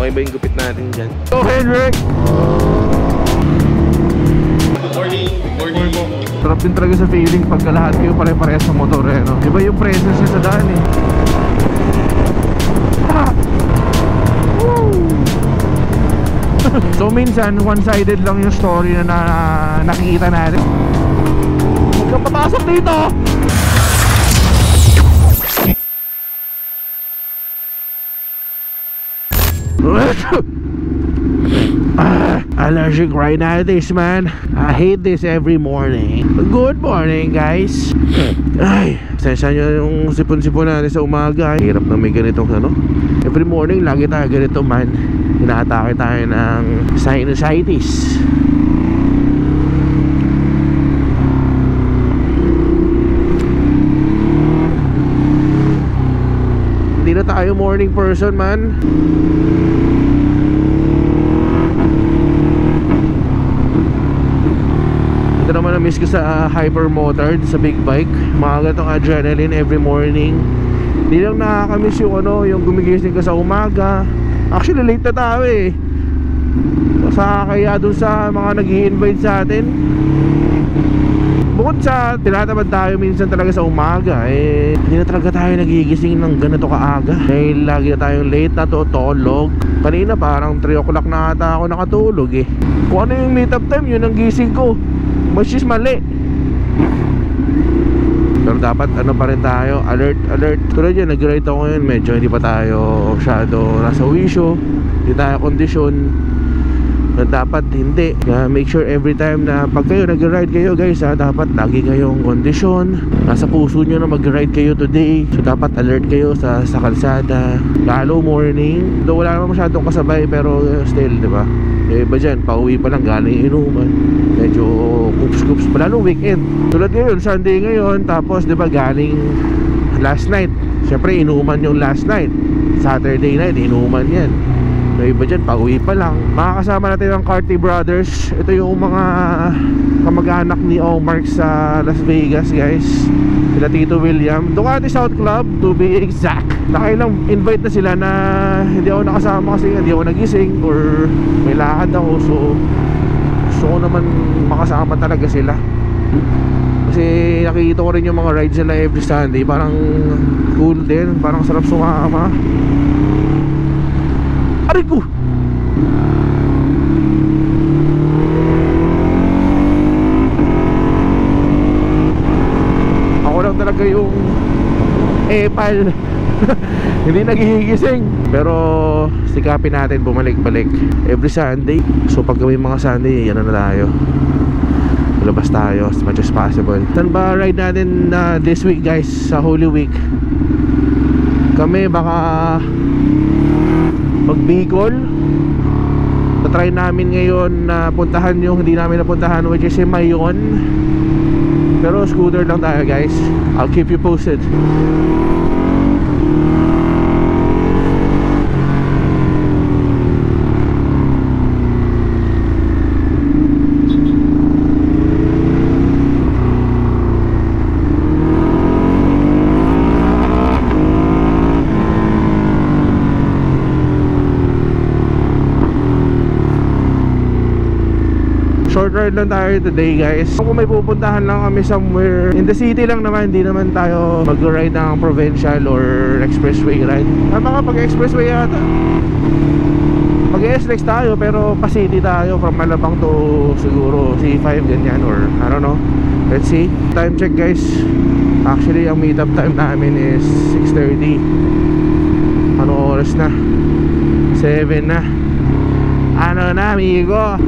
Okay ba yung gupit natin dyan? So Henrik! Morning! Morning! Sarap din talaga sa feeling pagka lahat kayo pare-parehas sa motor eh, no? Iba yung presence niya sa daan eh. So minsan one-sided lang yung story na nakikita natin. Huwag kang papasok dito! Allergic rhinitis, man. I hate this every morning. Good morning, guys. Ay, sensya nyo yung sipon-sipon natin sa umaga. Hirap na may ganitong ano. Every morning, lagi tayo ganito, man. Inaatake tayo ng sinusitis. Hindi na tayo morning person, man. Ito naman na-miss ko sa hypermotard, sa big bike. Maaga tong adrenaline every morning. Hindi lang nakakamiss yung ano, yung gumigising ka sa umaga. Actually late na tayo eh. Sa kaya dun sa mga nag-i-invite sa atin. Bukod sa tinatamad tayo minsan talaga sa umaga, eh hindi na talaga tayo nagigising ng ganito kaaga. Dahil lagi na tayong late na tutulog. Kanina parang 3 o'clock na ata ako nakatulog eh. Kung ano yung meet up time, yun ang gising ko. Which is mali. Pero dapat ano pa rin tayo, alert, alert. Tulad yun, nag-ride ako ngayon, medyo hindi pa tayo masyado nasa wisyo, hindi tayo kondisyon. Dapat hindi. Make sure every time na pag kayo nag-ride kayo, guys, dapat lagi kayong kondisyon. Nasa puso nyo na mag-ride kayo today. So dapat alert kayo sa kalsada. Lalo morning. Though wala naman masyadong kasabay, pero still, di ba? Eh iba dyan, pauwi pa lang galing inuman. Medyo kups-kups pa, lalo weekend. Tulad ngayon, Sunday ngayon. Tapos di ba galing last night. Siyempre inuman yung last night. Saturday night, inuman yan. May iba dyan, pauwi pa lang. Makakasama natin ang Carty Brothers. Ito yung mga kamag-anak ni Omark sa Las Vegas, guys. Sila Tito William, Ducati South Club to be exact. Nakailang invite na sila na hindi ako nakasama kasi hindi ako nagising or may lakad ako. So gusto ko naman makasama talaga sila. Kasi nakikita ko rin yung mga rides nila every Sunday. Parang cool din, parang sarap sumama. Aray ko! Ako lang talaga yung epal. Hindi nagigising. Pero sikapin natin bumalik-balik every Sunday. So pag may mga Sunday, yan na tayo. Labas tayo as much as possible. Saan ba ride natin this week, guys? Sa Holy Week. Kami baka mag-Bicol. Tatry namin ngayon na puntahan yung hindi namin napuntahan, which is Mayon. Pero scooter lang tayo, guys. I'll keep you posted. Short ride lang tayo today, guys. Kung may pupuntahan lang kami somewhere in the city lang naman, hindi naman tayo mag-ride ng provincial or expressway ride. Tama ka, pag-expressway yata. Mag-SLEX tayo pero pa-city tayo from Malabang to siguro C5 ganyan or I don't know. Let's see. Time check, guys. Actually ang meet up time namin is 6:30. Ano oras na? 7 na. Ano na, amigo?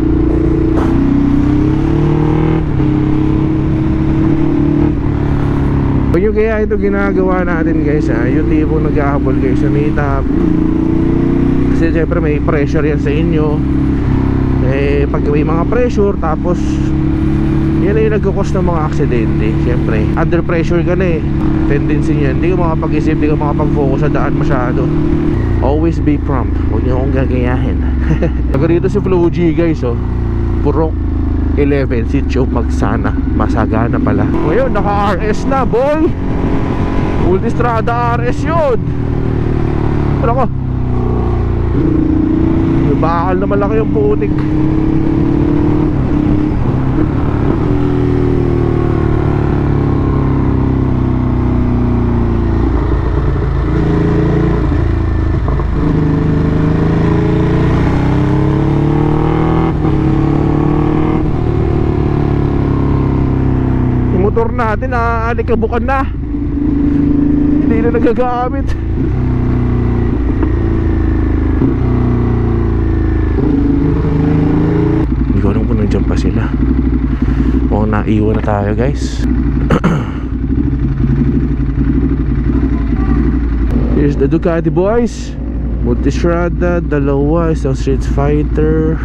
Kung yung kaya ito ginagawa natin, guys, yung tipo nag-ahabol kayo sa meet up. Kasi syempre may pressure yan sa inyo. Eh pag may mga pressure, tapos yan na yung nagkakos ng mga aksidente. Syempre under pressure ka na eh. Tendency niyan, hindi ka makapag-isip, hindi ka makapag-focus sa daan masyado. Always be prompt. Huwag niyo akong gagayahin. Taga rito si Flo G, guys, oh. Purok 11, Sitio Magsana, Masagana pala. Ngayon naka-RS na, boy. Ultistrada RS yun. Ano ko? bakal na malaki yung putik. Motor natin aalikabukan na, hindi na nagagamit. Hindi ko alam kung nandiyan pa sila o naiwan na tayo guys. Here's the Ducati boys, Multistrada, dalawa, isang Street Fighter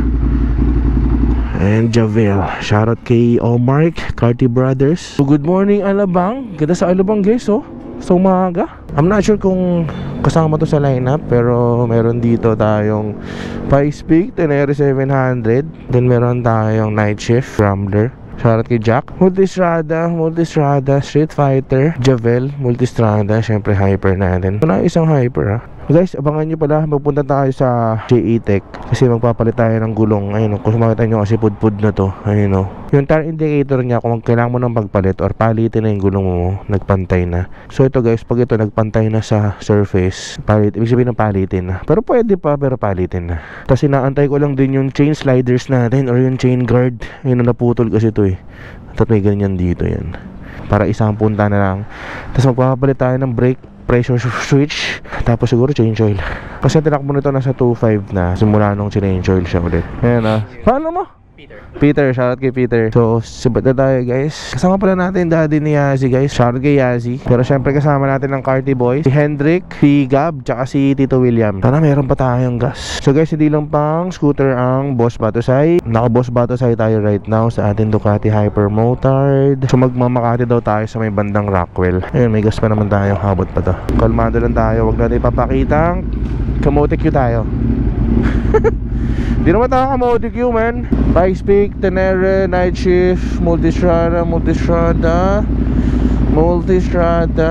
and Javel. Shoutout kay Omar, Carty Brothers. So good morning Alabang. Kita sa Alabang guys oh, sa umaga. I'm not sure kung kasama to sa lineup, pero meron dito tayong Pikes Peak Tenere 700. Then meron tayong Night Shift Rambler. Shoutout kay Jack. Multistrada, Street Fighter, Javel, Multistrada, syempre Hyper natin. Ito na isang Hyper guys, abangan nyo pala, magpunta tayo sa JE Tech kasi magpapalit tayo ng gulong. Ayun, kung makita nyo kasi pudpud na to. Ayun yung tire indicator niya, kung kailangan mo ng pagpalit or palitin na yung gulong mo, nagpantay na. So ito guys, pag ito nagpantay na sa surface, palit, ibig sabihin ng palitin na. Pero pwede pa, pero palitin na. Tapos inaantay ko lang din yung chain sliders natin or yung chain guard. Ayun, naputol kasi ito Tapos may ganyan dito yan, para isang punta na lang. Tapos magpapalit tayo ng brake pressure switch, tapos siguro change oil kasi tinakbo nito nasa 2.5 na simula nung change oil siya ulit. Ayan paano mo? Peter, shoutout kay Peter. So, sabat na tayo guys. Kasama pala natin daddy ni Yazzie guys. Shoutout kay Yazzie. Pero syempre kasama natin ng Carty Boys, si Hendrik, si Gab, tsaka si Tito William. Sana meron pa tayong gas. So guys, hindi lang pang scooter ang Boss Batusay. Naka Boss Batusay tayo right now sa ating Ducati Hyper Motard. So magmamakati daw tayo sa may bandang Rockwell. Ayun, may gas pa naman tayo, habot pa to. Kalmado lang tayo, wag natin ipapakitang kamote Q tayo. Di naman tayo kamote Q man. Pikes Peak, Tenere, Night Shift, Multistrada.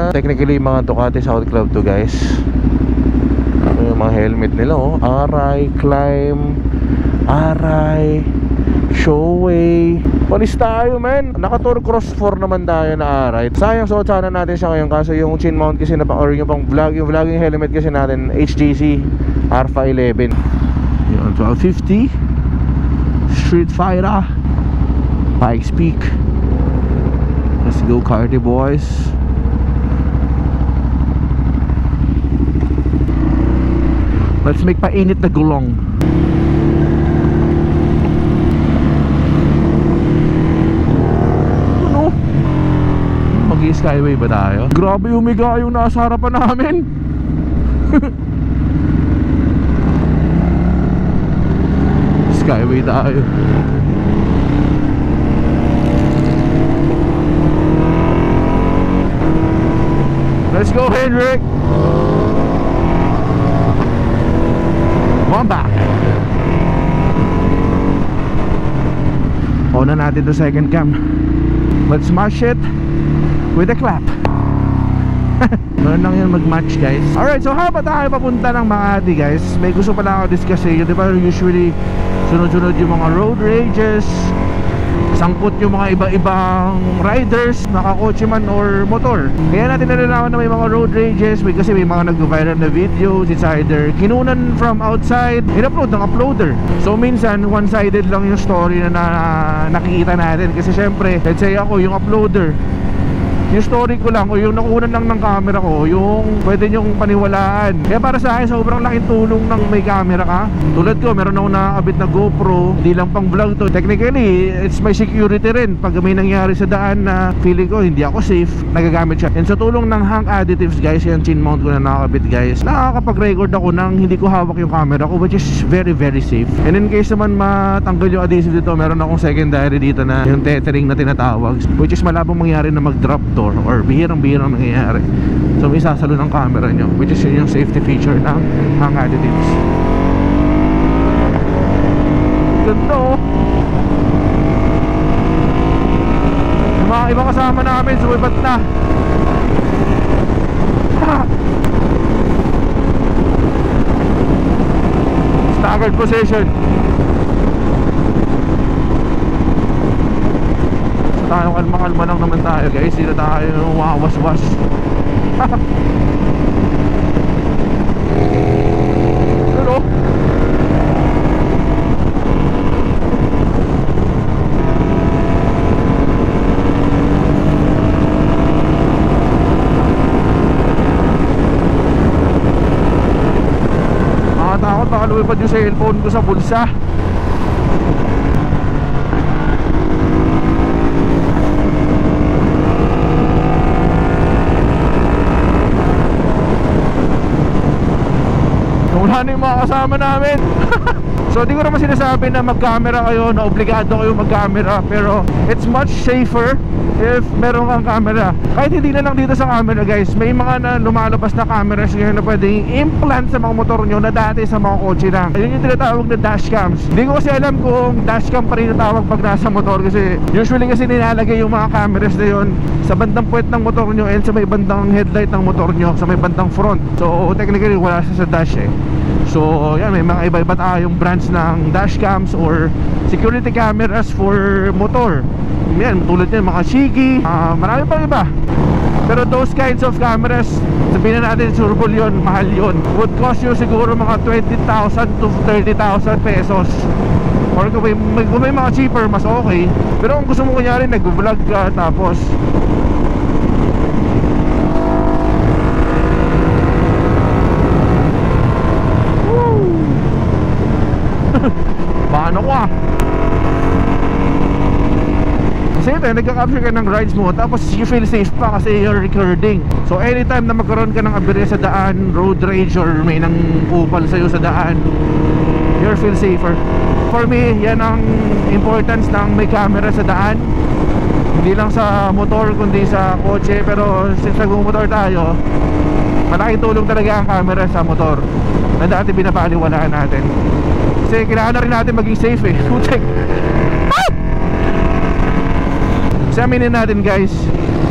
Technically mga Ducati South Club to guys. Yung mga helmet nila Arai, Climb, Arai, Showway. Panis tayo man. Naka-Tour Cross 4 naman tayo na Arai. Sayang, suot sana natin siya ngayon kaso yung chin mount kasi or yung pang vlog, yung vlogging helmet kasi natin HGC Alpha 11. Yun, 1250 Street Fighter, Pikes Peak. Let's go Carty Boys. Let's make painit na gulong. Ano? Mag-skyway ba tayo? Grabe humiga yung nasa harapan namin. Skyway tayo. Let's go Hendrik. Come back. Una natin to second cam. Let's smash it with a clap. Meron lang yan mag-match guys. Alright, so habang tayo papunta ng Makati guys, may gusto pala ako discuss eh. Di ba usually sunod-sunod yung mga road rages, sangkot yung mga iba-ibang riders, nakakotse man or motor. Kaya natin nalalaman na may mga road rages kasi may mga nag-viral na videos. It's either kinunan from outside, in-upload ng uploader. So minsan one-sided lang yung story na nakikita natin. Kasi syempre, let's say ako yung uploader, yung story ko lang o yung nakunan lang ng camera ko yung pwede nyong paniwalaan. Kaya para sa akin sobrang laking tulong ng may camera ka. Tulad ko, meron ako nakakabit na GoPro, hindi lang pang vlog to. Technically, it's my security rin. Pag may nangyari sa daan na feeling ko hindi ako safe, nagagamit siya. And sa tulong ng hang additives guys, yan chin mount ko na nakakabit guys, nakakapag-record ako nang hindi ko hawak yung camera ko, which is very very safe. And in case naman matanggal yung adhesive dito, meron akong secondary dito na yung tethering na tinatawag, which is malabang mangyari na mag-drop or bihirang-bihirang nangyayari. So may sasalo ng camera nyo, which is yun yung safety feature ng hang additives. Ganda yung mga ibang kasama namin sumibat na. Staggered third position. So tayo kalma-kalma lang naman tayo guys. Hindi na tayo wawas-was. Pero nakatakot, baka lumipad yung cellphone ko sa bulsa. Wala na yung mga kasama namin. So di ko naman sinasabi na mag-camera kayo, na obligado kayo mag-camera, pero it's much safer if meron kang camera. Kahit hindi na lang dito sa camera guys, may mga na lumalabas na cameras ngayon na pwedeng implant sa mga motor nyo na dati sa mga kotse lang. Yun yung tinatawag na dashcams. Hindi ko kasi alam kung dashcam pa rin natawag pag nasa motor, kasi usually kasi nilalagay yung mga cameras na yun sa bandang puwet ng motor nyo and sa may bandang headlight ng motor nyo, sa may bandang front. So technically wala siya sa dash eh. So yan, may mga iba-iba tayong brands ng dashcams or security cameras for motor. Yan, tulad yan, mga Shiki, marami pang iba. Pero those kinds of cameras, sabihin na natin surbol yun, mahal yun. Would cost you siguro mga 20,000 to 30,000 pesos. Or kung may mga cheaper, mas okay. Pero kung gusto mo kunyari nag-vlog ka, tapos paano ko kasi ito, nagka-capture ka ng rides mo, tapos you feel safe pa kasi you're recording. So anytime na magkaroon ka ng aberya sa daan, road rage, or may nang upal sa'yo sa daan, you feel safer. For me, yan ang importance ng may camera sa daan. Hindi lang sa motor kundi sa kotse. Pero since nagmumotor tayo, malaking tulong talaga ang camera sa motor na dati binabaliwalaan natin. Kasi kailangan na rin natin maging safe eh. Putek. Kasi aminin natin guys,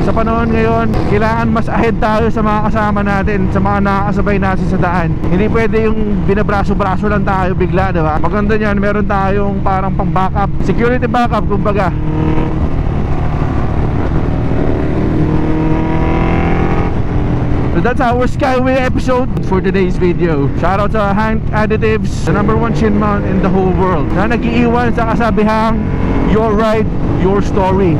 sa panahon ngayon, kailangan mas ahead tayo sa mga kasama natin, sa mga nakakasabay natin sa daan. Hindi pwede yung binabraso-braso lang tayo bigla, diba? Maganda niyan, meron tayong parang pang backup, security backup kumbaga. So that's our Skyway episode for today's video. Shoutout sa Hank Additives, the #1 shin mount in the whole world, na nag-iiwan sa kasabihang your ride, your story.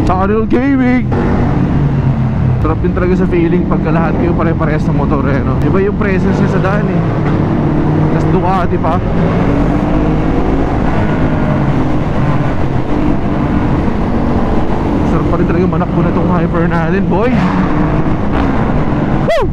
Tunnel Gaming. Sarap din talaga sa feeling pagka lahat kayo pare-parehas sa motor eh, no? Iba yung presence niya sa daan eh. Tas Ducati pa. Sarap pa rin talaga manakbo na itong hyper natin, boy. Woo!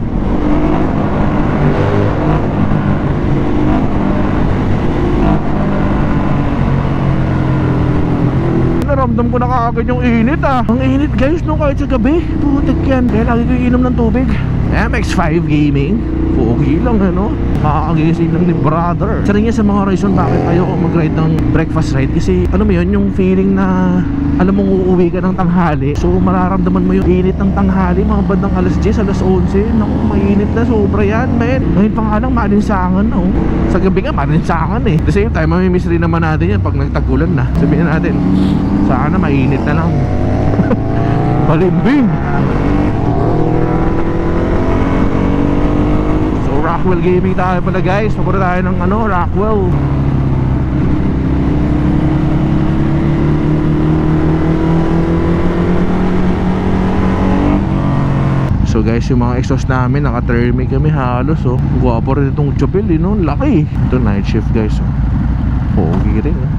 Naramdam ko na kaagad yung init ah. Ang init guys no, kahit sa gabi. Putik yan. Kaya lagi ko inom ng tubig. MX5 Gaming, pogi lang ano. Makakagising lang ni brother. Isa rin yan sa mga reason bakit ayoko mag-ride ng breakfast ride. Kasi alam mo yun, yung feeling na alam mong uuwi ka ng tanghali. So mararamdaman mo yung init ng tanghali, mga bandang alas 10, alas 11. Naku, mainit na, sobra yan man. Ngayon pa nga lang malinsangan na oh. Sa gabi nga malinsangan eh. The same time, mamimiss rin naman natin yan pag nagtagulan na. Sabihin natin, sana mainit na lang. Balimbing. So Rockwell Gaming tayo pala guys. Papunta tayo ng ano, Rockwell. So guys, yung mga exhaust namin naka-thermic kami halos oh. Guwapo rin itong Chopel eh, no? Laki. Ito night shift guys oh. Pogi rin oh.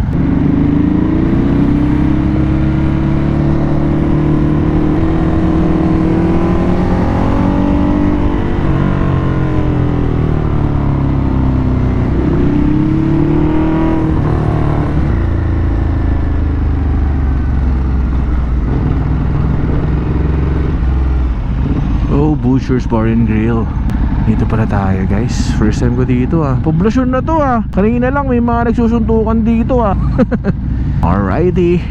Butcher's Bar and Grill. Dito pala tayo guys. First time ko dito ah. Poblasyon na to ah. Kanina lang may mga nagsusuntukan dito ah. Alrighty.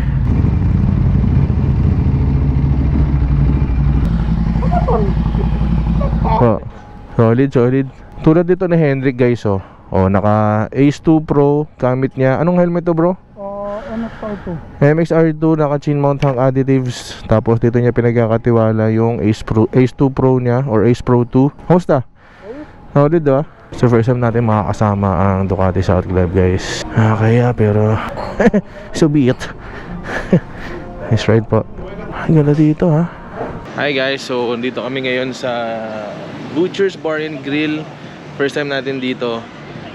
Oh, solid, solid. Tulad dito ni Hendrik guys, oh. Oh, naka Ace 2 Pro gamit niya. Anong helmet to, bro? MXR2. MXR2, naka chin mount hang additives. Tapos dito niya pinagkakatiwala yung Ace 2 Pro niya or Ace Pro 2. Kamusta? Solid, ah. So first time natin makakasama ang Ducati South Club, guys. Kaya pero so be it. Nice ride po. Ang ganda dito, ha. Hi guys, so dito kami ngayon sa Butcher's Bar and Grill. First time natin dito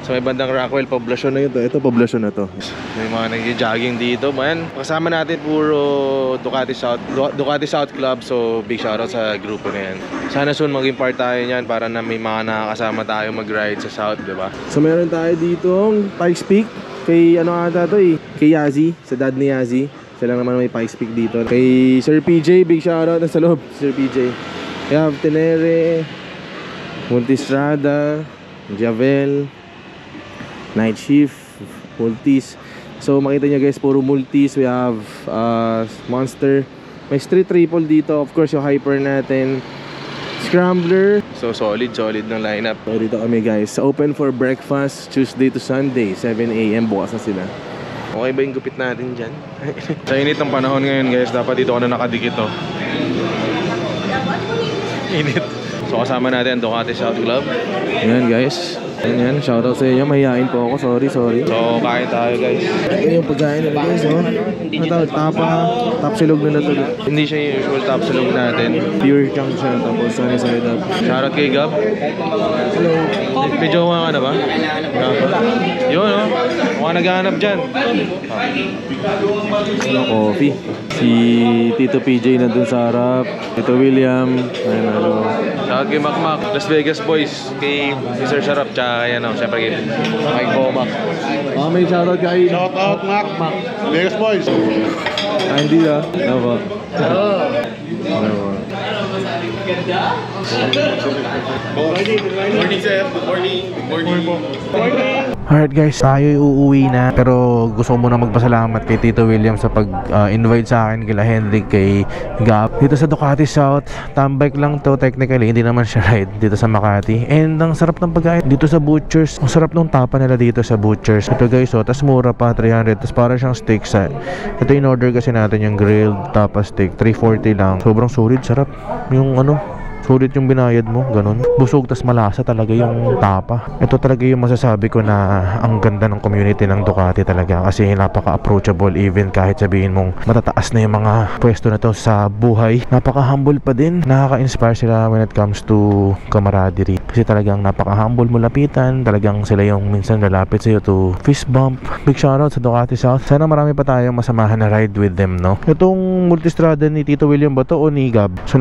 sa may bandang Rockwell. Poblasyon na ito. Ito poblasyon na to. May mga nag-jogging dito, man. Kasama natin puro Ducati South Club. So big shoutout sa grupo na yan. Sana soon maging part tayo niyan para na may mga nakakasama tayo mag-ride sa South, diba? So meron tayo ditong Pikes Peak. Kay ano ata to eh, kay Yazzie, sa dad ni Yazzie. Sila naman may Pikes Peak dito. Kay Sir PJ, big shoutout na sa loob, Sir PJ. We have Tenere, Multistrada, Javel, Night Shift, Multis. So makita nyo guys, puro Multis. We have Monster. May Street Triple dito. Of course yung Hyper natin, Scrambler. So solid ng lineup. So dito kami guys, open for breakfast Tuesday to Sunday, 7 AM. Bukas na sila. Okay ba yung gupit natin dyan? Sa init ng panahon ngayon guys, dapat dito ka na nakadikit, oh. Init. So kasama natin ang Ducati South Club. Ayan guys. Ayan, shoutout sa inyo. Mahihain po ako, sorry. So kain tayo guys. Ito yung pagkain nila guys, oh. Ano tawag? Top silog na to. Hindi siya yung usual top silog natin. Pure chunk siya. Tapos sunny side up. Shoutout kay Gab. Hello. May jowa ka na ba? Yun, oh. Mukha naghahanap dyan. Coffee. Si Tito PJ nandun sa harap. Tito William. Ayan, ano. Shoutout kay Mac Las Vegas Boys. Kay Mr. Sharap. Tsaka yan, oh. Siyempre kay Mike Bomac. May shoutout kay Shoutout Mac. Vegas Boys. Hindi ah. Ano ba? Good morning, sir. Good morning. Alright guys, tayo uuwi na. Pero gusto ko muna magpasalamat kay Tito William sa pag-invite sa akin kila Henrik, kay Gap dito sa Ducati South. Tambike lang to technically, hindi naman siya ride dito sa Makati. And ang sarap ng pagkain dito sa Butchers. Ang sarap ng tapa nila dito sa Butchers. Ito guys, oh, tas mura pa, 300. Tas para siyang steak sa. Ito in order kasi natin yung grilled tapa steak, 340 lang. Sobrang solid, sarap. Yung ano, sulit yung binayad mo, ganun. Busog tas malasa talaga yung tapa. Ito talaga yung masasabi ko na ang ganda ng community ng Ducati talaga, kasi napaka-approachable. Even kahit sabihin mong matataas na yung mga pwesto na to sa buhay, napaka-humble pa din. Nakaka-inspire sila when it comes to camaraderie, kasi talagang napaka-humble mo lapitan. Talagang sila yung minsan lalapit sa'yo to fist bump. Big shoutout sa Ducati South. Sana marami pa tayong masamahan na ride with them, no? Itong Multistrada ni Tito William ba to o ni Gab? So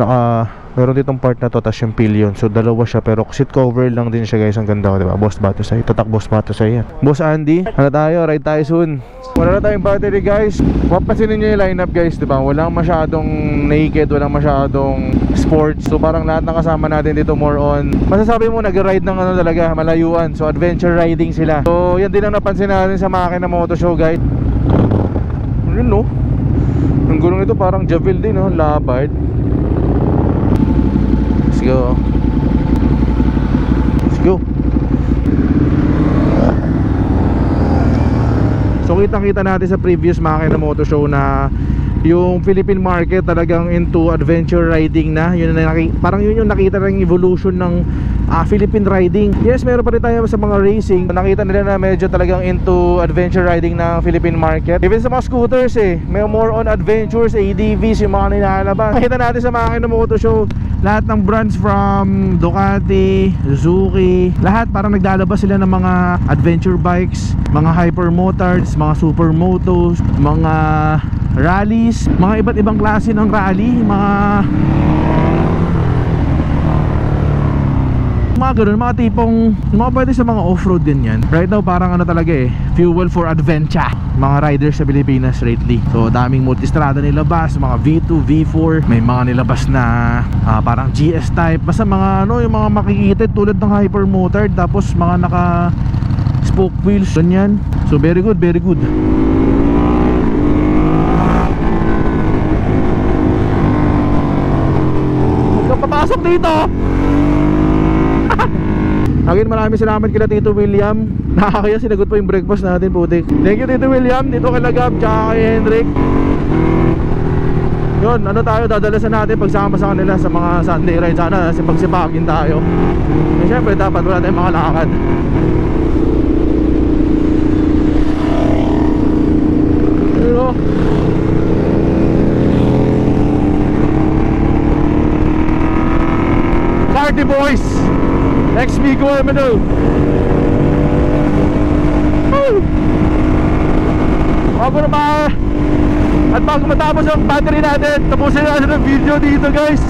meron ditong part na to, tas yung pillion. So dalawa siya, pero seat cover lang din siya guys. Ang ganda ko, diba? Boss Batusay, tatak Boss Batusay yan. Boss Andy, ano tayo? Ride tayo soon. Wala na tayong battery guys. Papansinin nyo yung lineup guys, diba? Walang masyadong naked, walang masyadong sports. So parang lahat ng kasama natin dito more on, masasabi mo nag-ride ng ano talaga, malayuan. So adventure riding sila. So yan din ang napansin natin sa Makina Moto Show guys. Yun, no? Yung gulong nito parang Javel din, no? Labard. Let's go. So kitang-kita natin sa previous Makina Moto Show na yung Philippine market talagang into adventure riding na. Yun na parang yun yung nakita ng evolution ng Philippine riding. Yes, meron pa rin tayo sa mga racing. Nakita nila na medyo talagang into adventure riding ng Philippine market. Even sa mga scooters may more on adventures, ADVs, yung mga nilalabas. Nakita natin sa Makina Moto Show, lahat ng brands from Ducati, Suzuki, lahat parang naglalabas sila ng mga adventure bikes, mga hyper motards, mga supermotos, mga rallies, mga iba't ibang klase ng rally, mga ganun, mga tipong mga pwede sa mga off-road ganyan. Right now parang ano talaga fuel for adventure mga riders sa Pilipinas lately. So daming Multistrada nilabas, mga V2, V4, may mga nilabas na parang GS type, basta mga ano, yung mga makikita tulad ng hyper motard, tapos mga naka spoke wheels ganyan. So very good, very good. Papasok dito. Again, maraming salamat kila Tito William. Nakakaya sinagot pa yung breakfast natin, putik. Thank you Tito William, dito kay Lagab, tsaka kay Henrik. Yun, ano tayo, dadalasan natin pagsama sa kanila sa mga Sunday ride. Sana sipagsipagin tayo. E syempre, dapat wala tayong mga lakad. Pero Party Boys XB Guamano. Bago na ba? At bago matapos ang battery natin, tapusin natin ang video dito guys.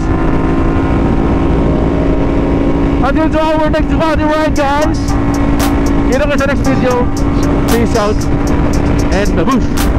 Until to our next party ride guys. Kita ko sa next video. Peace out and babush.